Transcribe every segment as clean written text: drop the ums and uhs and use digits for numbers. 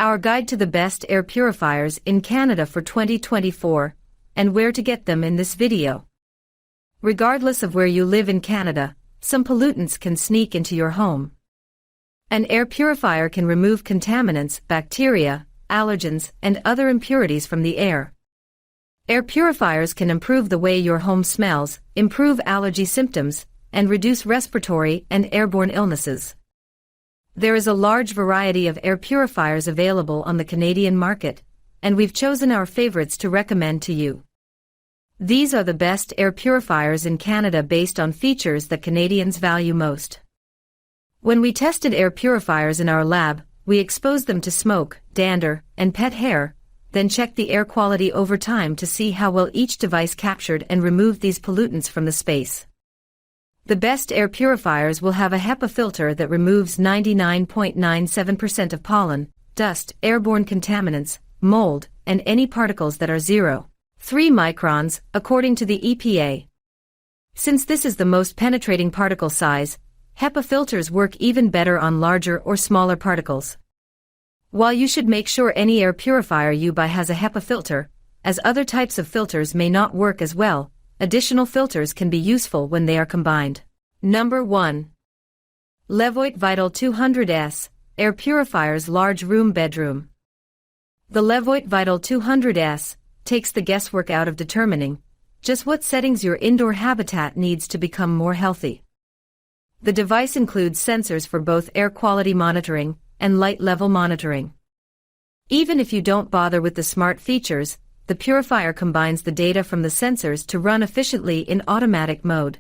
Our guide to the best air purifiers in Canada for 2024, and where to get them in this video. Regardless of where you live in Canada, some pollutants can sneak into your home. An air purifier can remove contaminants, bacteria, allergens, and other impurities from the air. Air purifiers can improve the way your home smells, improve allergy symptoms, and reduce respiratory and airborne illnesses. There is a large variety of air purifiers available on the Canadian market, and we've chosen our favorites to recommend to you. These are the best air purifiers in Canada based on features that Canadians value most. When we tested air purifiers in our lab, we exposed them to smoke, dander, and pet hair, then checked the air quality over time to see how well each device captured and removed these pollutants from the space. The best air purifiers will have a HEPA filter that removes 99.97% of pollen, dust, airborne contaminants, mold, and any particles that are 0.3 microns, according to the EPA. Since this is the most penetrating particle size, HEPA filters work even better on larger or smaller particles. While you should make sure any air purifier you buy has a HEPA filter, as other types of filters may not work as well, additional filters can be useful when they are combined. Number 1. Levoit Vital 200S, Air Purifier's Large Room Bedroom. The Levoit Vital 200S takes the guesswork out of determining just what settings your indoor habitat needs to become more healthy. The device includes sensors for both air quality monitoring and light level monitoring. Even if you don't bother with the smart features, the purifier combines the data from the sensors to run efficiently in automatic mode.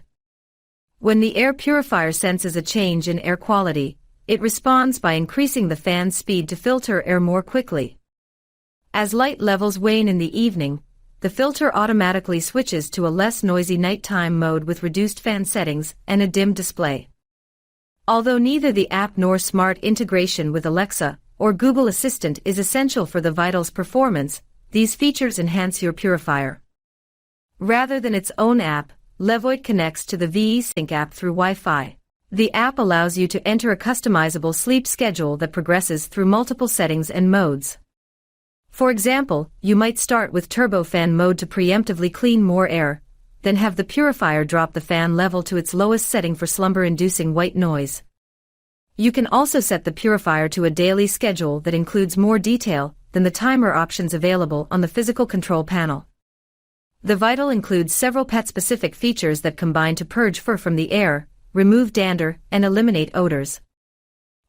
When the air purifier senses a change in air quality, it responds by increasing the fan speed to filter air more quickly. As light levels wane in the evening, the filter automatically switches to a less noisy nighttime mode with reduced fan settings and a dim display. Although neither the app nor smart integration with Alexa or Google Assistant is essential for the Vital's performance, these features enhance your purifier. Rather than its own app, Levoit connects to the VOCs app through Wi-Fi. The app allows you to enter a customizable sleep schedule that progresses through multiple settings and modes. For example, you might start with turbofan mode to preemptively clean more air, then have the purifier drop the fan level to its lowest setting for slumber-inducing white noise. You can also set the purifier to a daily schedule that includes more detail than the timer options available on the physical control panel. The Vital includes several pet-specific features that combine to purge fur from the air, remove dander, and eliminate odors.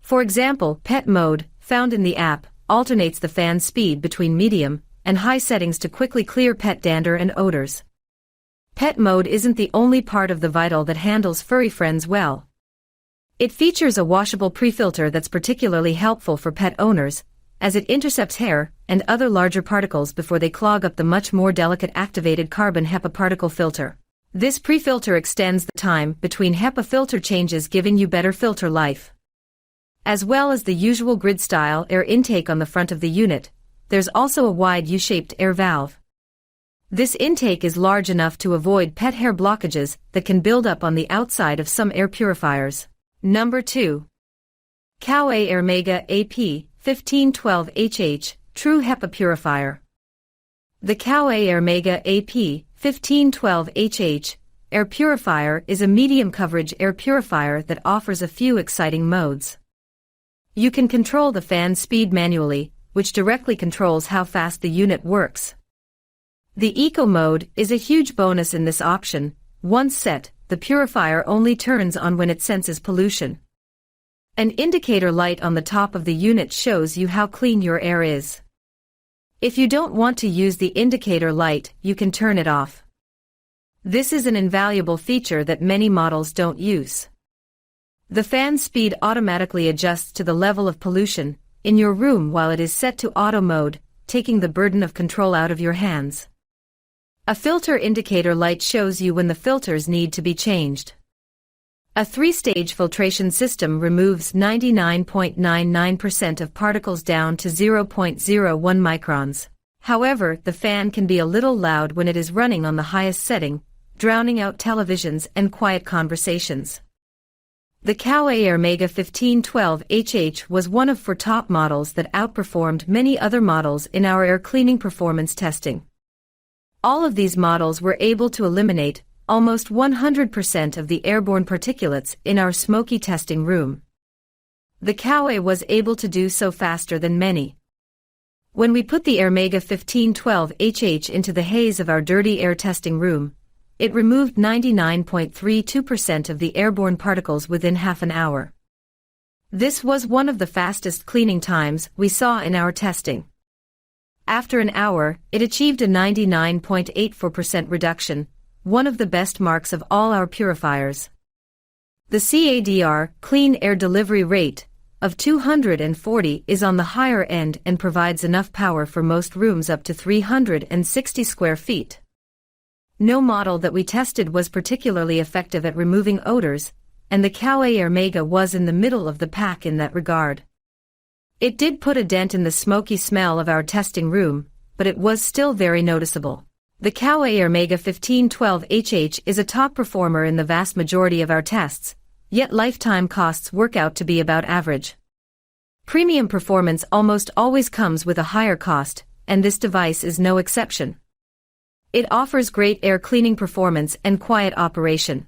For example, Pet Mode, found in the app, alternates the fan speed between medium and high settings to quickly clear pet dander and odors. Pet Mode isn't the only part of the Vital that handles furry friends well. It features a washable pre-filter that's particularly helpful for pet owners, as it intercepts hair and other larger particles before they clog up the much more delicate activated carbon HEPA particle filter. This pre-filter extends the time between HEPA filter changes, giving you better filter life. As well as the usual grid-style air intake on the front of the unit, there's also a wide U-shaped air valve. This intake is large enough to avoid pet hair blockages that can build up on the outside of some air purifiers. Number 2. Coway Airmega AP 1512HH True HEPA Purifier. The Coway Airmega AP 1512HH air purifier is a medium coverage air purifier that offers a few exciting modes. You can control the fan speed manually, which directly controls how fast the unit works. The Eco mode is a huge bonus in this option. Once set, the purifier only turns on when it senses pollution. An indicator light on the top of the unit shows you how clean your air is. If you don't want to use the indicator light, you can turn it off. This is an invaluable feature that many models don't use. The fan speed automatically adjusts to the level of pollution in your room while it is set to auto mode, taking the burden of control out of your hands. A filter indicator light shows you when the filters need to be changed. A 3-stage filtration system removes 99.99% of particles down to 0.01 microns. However, the fan can be a little loud when it is running on the highest setting, drowning out televisions and quiet conversations. The Coway Airmega 1512HH was one of 4 top models that outperformed many other models in our air cleaning performance testing. All of these models were able to eliminate almost 100% of the airborne particulates in our smoky testing room. The Coway was able to do so faster than many. When we put the Airmega 1512HH into the haze of our dirty air testing room, it removed 99.32% of the airborne particles within half an hour. This was one of the fastest cleaning times we saw in our testing. After an hour, it achieved a 99.84% reduction, one of the best marks of all our purifiers. The CADR, clean air delivery rate, of 240 is on the higher end and provides enough power for most rooms up to 360 square feet. No model that we tested was particularly effective at removing odors, and the Coway Airmega was in the middle of the pack in that regard. It did put a dent in the smoky smell of our testing room, but it was still very noticeable. The Coway Airmega 1512HH is a top performer in the vast majority of our tests, yet lifetime costs work out to be about average. Premium performance almost always comes with a higher cost, and this device is no exception. It offers great air cleaning performance and quiet operation.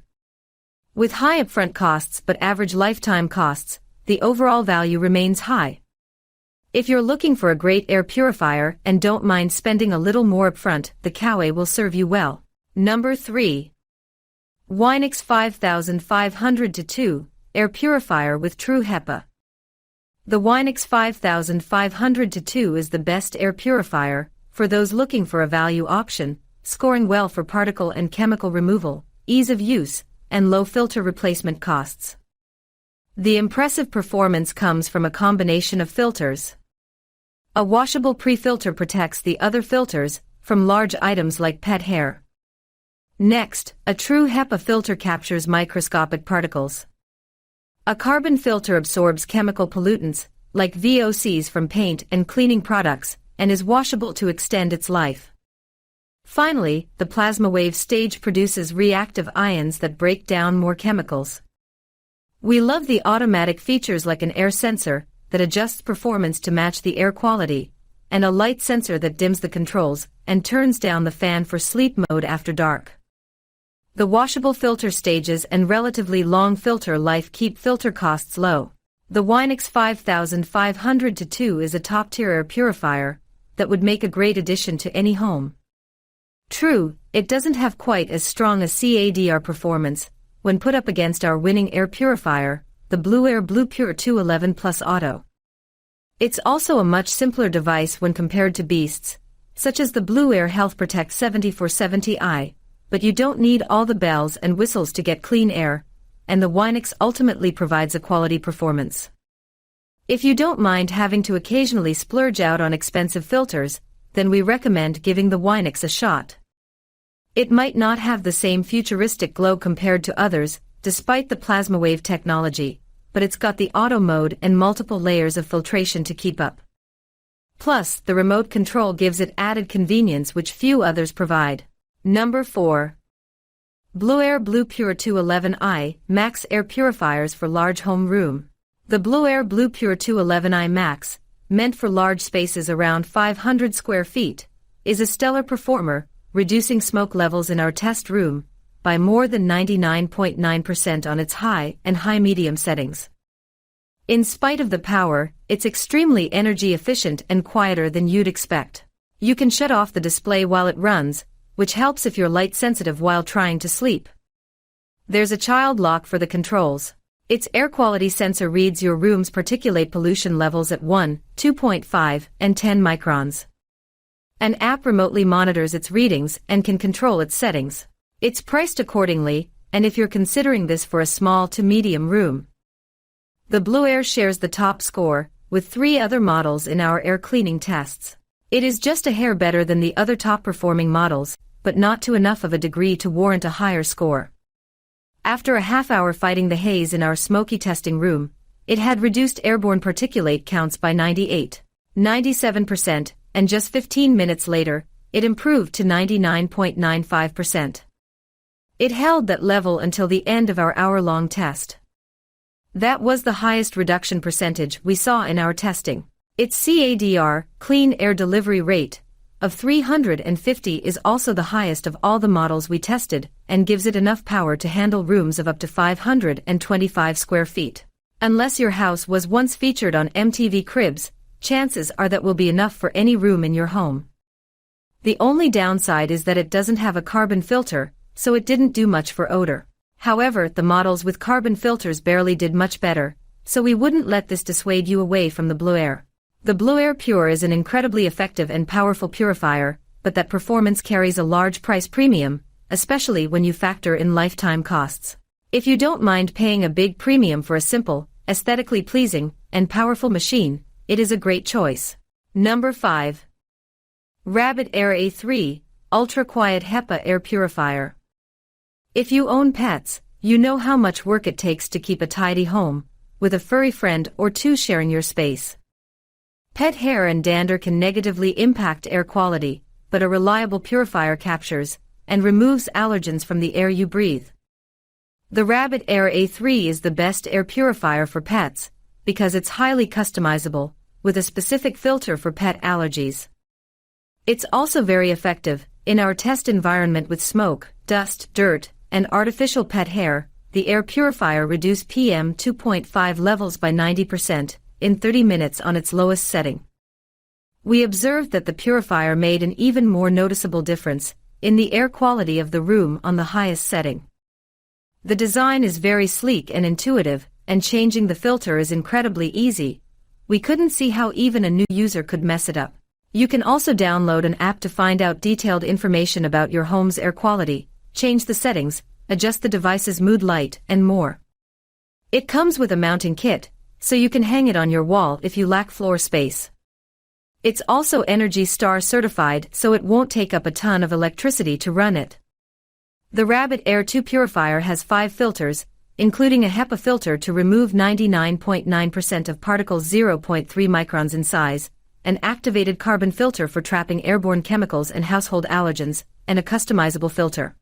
With high upfront costs but average lifetime costs, the overall value remains high. If you're looking for a great air purifier and don't mind spending a little more upfront, the Coway will serve you well. Number 3. Winix 5500-2, Air Purifier with True HEPA. The Winix 5500-2 is the best air purifier for those looking for a value option, scoring well for particle and chemical removal, ease of use, and low filter replacement costs. The impressive performance comes from a combination of filters. A washable pre-filter protects the other filters from large items like pet hair. Next, a true HEPA filter captures microscopic particles. A carbon filter absorbs chemical pollutants, like VOCs from paint and cleaning products, and is washable to extend its life. Finally, the PlasmaWave stage produces reactive ions that break down more chemicals. We love the automatic features like an air sensor that adjusts performance to match the air quality, and a light sensor that dims the controls and turns down the fan for sleep mode after dark. The washable filter stages and relatively long filter life keep filter costs low. The Winix 5500-2 is a top-tier air purifier that would make a great addition to any home. True, it doesn't have quite as strong a CADR performance when put up against our winning air purifier, the BLUEAIR BluePure 211 Plus Auto. It's also a much simpler device when compared to beasts, such as the BLUEAIR Health Protect 7470i, but you don't need all the bells and whistles to get clean air, and the Winix ultimately provides a quality performance. If you don't mind having to occasionally splurge out on expensive filters, then we recommend giving the Winix a shot. It might not have the same futuristic glow compared to others, despite the PlasmaWave technology, but it's got the auto mode and multiple layers of filtration to keep up. Plus, the remote control gives it added convenience which few others provide. Number 4. BLUEAIR BluePure 211i Max Air Purifiers for Large Home Room. The BLUEAIR BluePure 211i Max, meant for large spaces around 500 square feet, is a stellar performer, reducing smoke levels in our test room by more than 99.9% on its high and high-medium settings. In spite of the power, it's extremely energy efficient and quieter than you'd expect. You can shut off the display while it runs, which helps if you're light sensitive while trying to sleep. There's a child lock for the controls. Its air quality sensor reads your room's particulate pollution levels at 1, 2.5, and 10 microns. An app remotely monitors its readings and can control its settings. It's priced accordingly, and if you're considering this for a small to medium room. The BLUEAIR shares the top score with 3 other models in our air cleaning tests. It is just a hair better than the other top-performing models, but not to enough of a degree to warrant a higher score. After a half-hour fighting the haze in our smoky testing room, it had reduced airborne particulate counts by 97%, and just 15 minutes later, it improved to 99.95%. It held that level until the end of our hour-long test. That was the highest reduction percentage we saw in our testing. Its CADR, clean air delivery rate, of 350 is also the highest of all the models we tested and gives it enough power to handle rooms of up to 525 square feet. Unless your house was once featured on MTV Cribs, chances are that will be enough for any room in your home. The only downside is that it doesn't have a carbon filter, so it didn't do much for odor. However, the models with carbon filters barely did much better, so we wouldn't let this dissuade you away from the BLUEAIR. The BLUEAIR Pure is an incredibly effective and powerful purifier, but that performance carries a large price premium, especially when you factor in lifetime costs. If you don't mind paying a big premium for a simple, aesthetically pleasing, and powerful machine, it is a great choice. Number 5. Rabbit Air A3, Ultra Quiet HEPA Air Purifier. If you own pets, you know how much work it takes to keep a tidy home, with a furry friend or two sharing your space. Pet hair and dander can negatively impact air quality, but a reliable purifier captures and removes allergens from the air you breathe. The Rabbit Air A3 is the best air purifier for pets because it's highly customizable, with a specific filter for pet allergies. It's also very effective. In our test environment with smoke, dust, dirt, and artificial pet hair, the air purifier reduced PM 2.5 levels by 90% in 30 minutes on its lowest setting. We observed that the purifier made an even more noticeable difference in the air quality of the room on the highest setting. The design is very sleek and intuitive, and changing the filter is incredibly easy. We couldn't see how even a new user could mess it up. You can also download an app to find out detailed information about your home's air quality, change the settings, adjust the device's mood light, and more. It comes with a mounting kit, so you can hang it on your wall if you lack floor space. It's also Energy Star certified, so it won't take up a ton of electricity to run it. The Rabbit Air 2 purifier has 5 filters, including a HEPA filter to remove 99.9% of particles 0.3 microns in size, an activated carbon filter for trapping airborne chemicals and household allergens, and a customizable filter.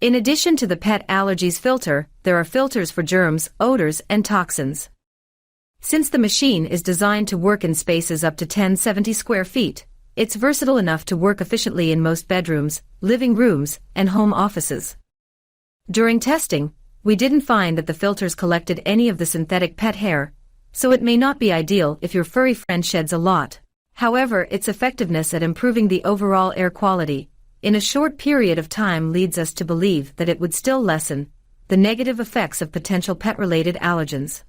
In addition to the pet allergies filter, there are filters for germs, odors, and toxins. Since the machine is designed to work in spaces up to 1070 square feet, it's versatile enough to work efficiently in most bedrooms, living rooms, and home offices. During testing, we didn't find that the filters collected any of the synthetic pet hair, so it may not be ideal if your furry friend sheds a lot. However, its effectiveness at improving the overall air quality in a short period of time leads us to believe that it would still lessen the negative effects of potential pet-related allergens.